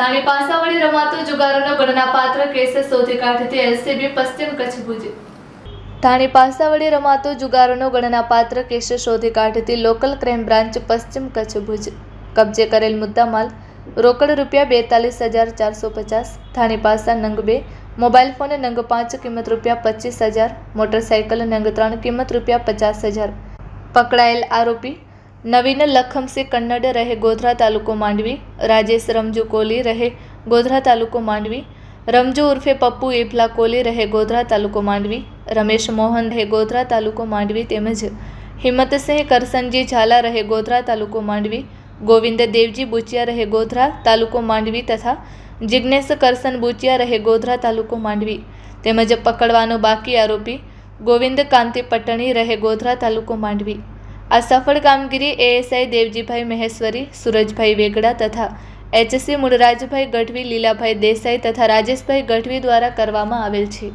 ધાણી પાસા વડે રમાતો જુગારોનો ગણનાપાત્ર કેસ શોધી કાઢતી એલસીબી પશ્ચિમ કચ્છ ભુજ. ધાણી પાસા વડે રમાતો જુગારોનો ગણનાપાત્ર કેસ શોધી કાઢતી લોકલ ક્રાઇમ બ્રાન્ચ પશ્ચિમ કચ્છ ભુજ. કબજે કરેલ મુદ્દામાલ રોકડ રૂપિયા 42,450, ધાણી પાસા નંગ 2, મોબાઈલ ફોન નંગ 5 કિંમત રૂપિયા 25,000, મોટરસાઇકલ નંગ 3 કિંમત રૂપિયા 50,000. પકડાયેલ આરોપી નવીન લખમસિંહ કન્નડ રહે ગોધરા તાલુકો માંડવી, રાજેશ રમજુ કોલી રહે ગોધરા તાલુકો માંડવી, રમજુ ઉર્ફે પપ્પુ એફલા કોલી રહે ગોધરા તાલુકો માંડવી, રમેશ મોહન રહે ગોધરા તાલુકો માંડવી તેમજ હિંમતસિંહ કરસનજી ઝાલા રહે ગોધરા તાલુકો માંડવી, ગોવિંદ દેવજી બુચિયા રહે ગોધરા તાલુકો માંડવી તથા જિગ્નેશ કરસન બુચિયા રહે ગોધરા તાલુકો માંડવી તેમજ પકડવાનો બાકી આરોપી ગોવિંદ કાંતિ પટણી રહે ગોધરા તાલુકો માંડવી. આ સફળ કામગીરી એએસઆઈ દેવજીભાઈ મહેશ્વરી, સુરજભાઈ વેગડા તથા એચસી મૂળરાજભાઈ ગઢવી, લીલાભાઈ દેસાઈ તથા રાજેશભાઈ ગઢવી દ્વારા કરવામાં આવેલ છે.